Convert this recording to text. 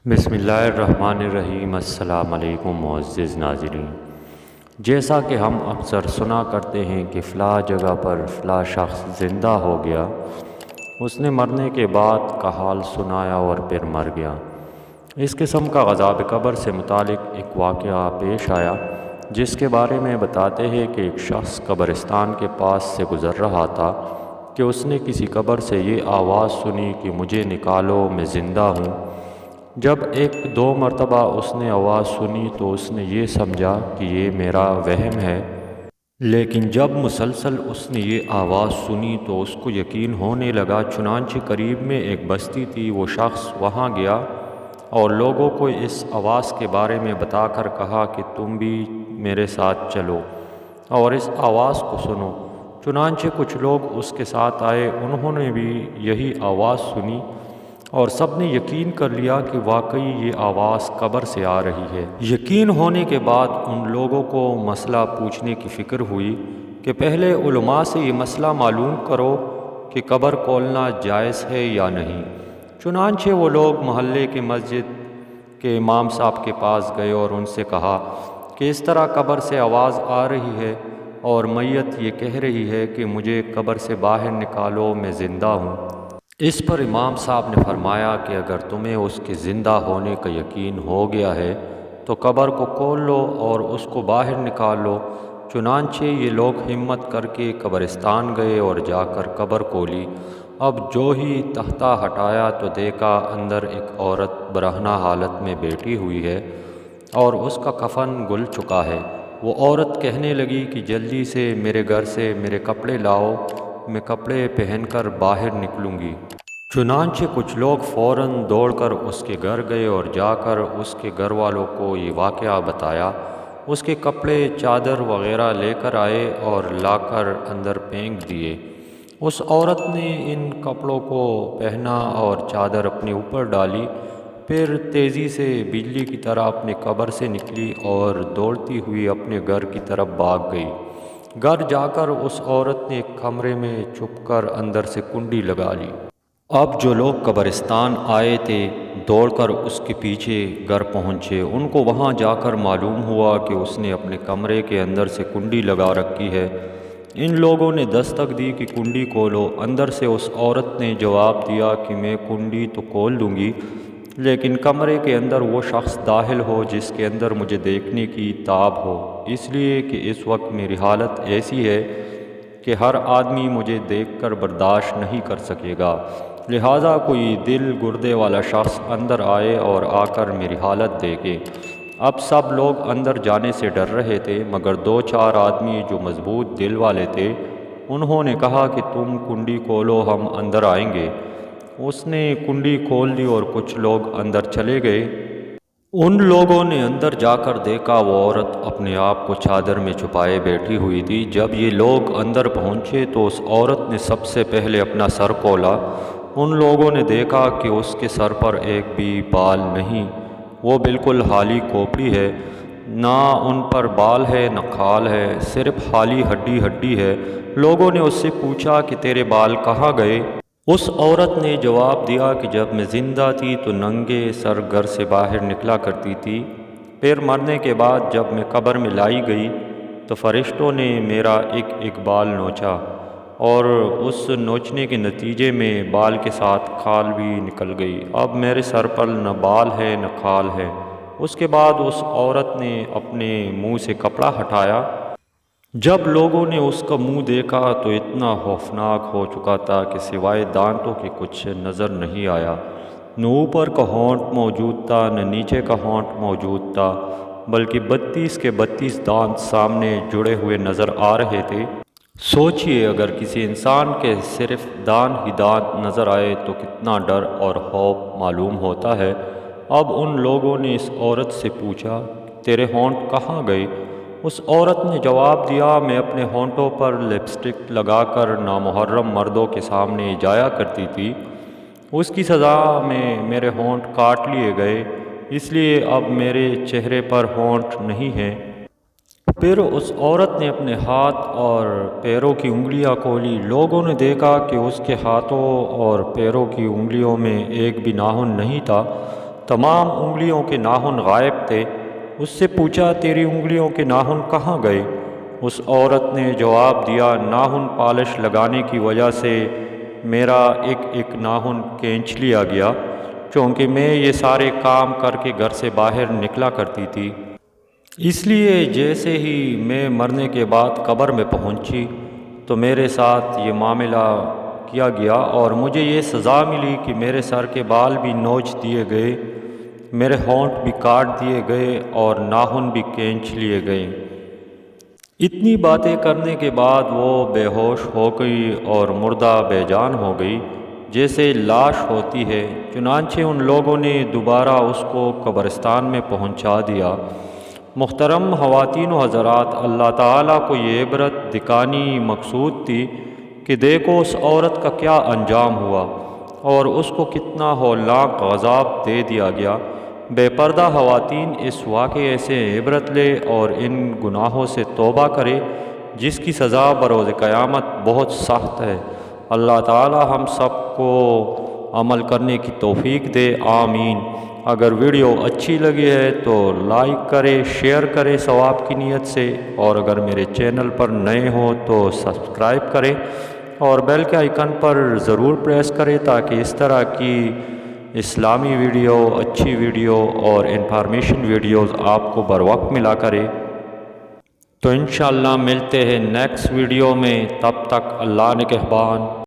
بسم اللہ الرحمن الرحیم۔ السلام علیکم معزز ناظرین، جیسا کہ ہم اکثر سنا کرتے ہیں کہ فلاں جگہ پر فلاں شخص زندہ ہو گیا، اس نے مرنے کے بعد کا حال سنایا اور پھر مر گیا۔ اس قسم کا عذاب قبر سے متعلق ایک واقعہ پیش آیا جس کے بارے میں بتاتے ہیں کہ ایک شخص قبرستان کے پاس سے گزر رہا تھا کہ اس نے کسی قبر سے یہ آواز سنی کہ مجھے نکالو، میں زندہ ہوں۔ جب ایک دو مرتبہ اس نے آواز سنی تو اس نے یہ سمجھا کہ یہ میرا وہم ہے، لیکن جب مسلسل اس نے یہ آواز سنی تو اس کو یقین ہونے لگا۔ چنانچہ قریب میں ایک بستی تھی، وہ شخص وہاں گیا اور لوگوں کو اس آواز کے بارے میں بتا کر کہا کہ تم بھی میرے ساتھ چلو اور اس آواز کو سنو۔ چنانچہ کچھ لوگ اس کے ساتھ آئے، انہوں نے بھی یہی آواز سنی اور سب نے یقین کر لیا کہ واقعی یہ آواز قبر سے آ رہی ہے۔ یقین ہونے کے بعد ان لوگوں کو مسئلہ پوچھنے کی فکر ہوئی کہ پہلے علماء سے یہ مسئلہ معلوم کرو کہ قبر کھولنا جائز ہے یا نہیں۔ چنانچہ وہ لوگ محلے کے مسجد کے امام صاحب کے پاس گئے اور ان سے کہا کہ اس طرح قبر سے آواز آ رہی ہے اور میت یہ کہہ رہی ہے کہ مجھے قبر سے باہر نکالو، میں زندہ ہوں۔ اس پر امام صاحب نے فرمایا کہ اگر تمہیں اس کے زندہ ہونے کا یقین ہو گیا ہے تو قبر کو کھول لو اور اس کو باہر نکال لو۔ چنانچہ یہ لوگ ہمت کر کے قبرستان گئے اور جا کر قبر کھولی۔ اب جو ہی تختہ ہٹایا تو دیکھا اندر ایک عورت برہنہ حالت میں بیٹھی ہوئی ہے اور اس کا کفن گل چکا ہے۔ وہ عورت کہنے لگی کہ جلدی سے میرے گھر سے میرے کپڑے لاؤ، میں کپڑے پہن کر باہر نکلوں گی۔ چنانچہ کچھ لوگ فوراً دوڑ کر اس کے گھر گئے اور جا کر اس کے گھر والوں کو یہ واقعہ بتایا۔ اس کے کپڑے، چادر وغیرہ لے کر آئے اور لا کر اندر پھینک دیے۔ اس عورت نے ان کپڑوں کو پہنا اور چادر اپنے اوپر ڈالی، پھر تیزی سے بجلی کی طرح اپنے قبر سے نکلی اور دوڑتی ہوئی اپنے گھر کی طرف بھاگ گئی۔ گھر جا کر اس عورت نے ایک کمرے میں چھپ کر اندر سے کنڈی لگا لی۔ اب جو لوگ قبرستان آئے تھے دوڑ کر اس کے پیچھے گھر پہنچے۔ ان کو وہاں جا کر معلوم ہوا کہ اس نے اپنے کمرے کے اندر سے کنڈی لگا رکھی ہے۔ ان لوگوں نے دستک دی کہ کنڈی کھولو۔ اندر سے اس عورت نے جواب دیا کہ میں کنڈی تو کھول دوں گی، لیکن کمرے کے اندر وہ شخص داخل ہو جس کے اندر مجھے دیکھنے کی تاب ہو، اس لیے کہ اس وقت میری حالت ایسی ہے کہ ہر آدمی مجھے دیکھ کر برداشت نہیں کر سکے گا، لہٰذا کوئی دل گردے والا شخص اندر آئے اور آ کر میری حالت دیکھے۔ اب سب لوگ اندر جانے سے ڈر رہے تھے، مگر دو چار آدمی جو مضبوط دل والے تھے انہوں نے کہا کہ تم کنڈی کھولو، ہم اندر آئیں گے۔ اس نے کنڈی کھول دی اور کچھ لوگ اندر چلے گئے۔ ان لوگوں نے اندر جا کر دیکھا وہ عورت اپنے آپ کو چادر میں چھپائے بیٹھی ہوئی تھی۔ جب یہ لوگ اندر پہنچے تو اس عورت نے سب سے پہلے اپنا سر کھولا۔ ان لوگوں نے دیکھا کہ اس کے سر پر ایک بھی بال نہیں، وہ بالکل خالی کھوپڑی ہے، نہ ان پر بال ہے نہ کھال ہے، صرف خالی ہڈی ہڈی ہے۔ لوگوں نے اس سے پوچھا کہ تیرے بال کہاں گئے؟ اس عورت نے جواب دیا کہ جب میں زندہ تھی تو ننگے سر گھر سے باہر نکلا کرتی تھی، پھر مرنے کے بعد جب میں قبر میں لائی گئی تو فرشتوں نے میرا ایک ایک بال نوچا اور اس نوچنے کے نتیجے میں بال کے ساتھ کھال بھی نکل گئی۔ اب میرے سر پر نہ بال ہے نہ کھال ہے۔ اس کے بعد اس عورت نے اپنے منہ سے کپڑا ہٹایا۔ جب لوگوں نے اس کا منہ دیکھا تو اتنا خوفناک ہو چکا تھا کہ سوائے دانتوں کے کچھ نظر نہیں آیا۔ نہ اوپر کا ہونٹ موجود تھا نہ نیچے کا ہونٹ موجود تھا، بلکہ 32 کے 32 دانت سامنے جڑے ہوئے نظر آ رہے تھے۔ سوچئے اگر کسی انسان کے صرف دانت ہی دانت نظر آئے تو کتنا ڈر اور خوف معلوم ہوتا ہے۔ اب ان لوگوں نے اس عورت سے پوچھا تیرے ہونٹ کہاں گئے؟ اس عورت نے جواب دیا میں اپنے ہونٹوں پر لپسٹک لگا کر نامحرم مردوں کے سامنے جایا کرتی تھی، اس کی سزا میں میرے ہونٹ کاٹ لیے گئے، اس لیے اب میرے چہرے پر ہونٹ نہیں ہیں۔ پھر اس عورت نے اپنے ہاتھ اور پیروں کی انگلیاں کھولی۔ لوگوں نے دیکھا کہ اس کے ہاتھوں اور پیروں کی انگلیوں میں ایک بھی ناخن نہیں تھا۔ تمام انگلیوں کے ناخن غائب تھے۔ اس سے پوچھا تیری انگلیوں کے ناخن کہاں گئے؟ اس عورت نے جواب دیا ناخن پالش لگانے کی وجہ سے میرا ایک ایک ناخن کھینچ لیا گیا، چونکہ میں یہ سارے کام کر کے گھر سے باہر نکلا کرتی تھی، اس لیے جیسے ہی میں مرنے کے بعد قبر میں پہنچی تو میرے ساتھ یہ معاملہ کیا گیا اور مجھے یہ سزا ملی کہ میرے سر کے بال بھی نوچ دیے گئے، میرے ہونٹ بھی کاٹ دیے گئے اور ناخن بھی کھینچ لیے گئے۔ اتنی باتیں کرنے کے بعد وہ بے ہوش ہو گئی اور مردہ بے جان ہو گئی جیسے لاش ہوتی ہے۔ چنانچہ ان لوگوں نے دوبارہ اس کو قبرستان میں پہنچا دیا۔ محترم خواتین و حضرات، اللہ تعالیٰ کو یہ عبرت دکھانی مقصود تھی کہ دیکھو اس عورت کا کیا انجام ہوا اور اس کو کتنا ہولناک عذاب دے دیا گیا۔ بے پردہ خواتین اس واقعے سے عبرت لے اور ان گناہوں سے توبہ کرے جس کی سزا بروز قیامت بہت سخت ہے۔ اللہ تعالی ہم سب کو عمل کرنے کی توفیق دے، آمین۔ اگر ویڈیو اچھی لگی ہے تو لائک کرے، شیئر کرے ثواب کی نیت سے، اور اگر میرے چینل پر نئے ہوں تو سبسکرائب کرے اور بیل کے آئیکن پر ضرور پریس کرے تاکہ اس طرح کی اسلامی ویڈیو، اچھی ویڈیو اور انفارمیشن ویڈیوز آپ کو بر وقت ملا کرے۔ تو انشاءاللہ ملتے ہیں نیکسٹ ویڈیو میں، تب تک اللہ نگہبان۔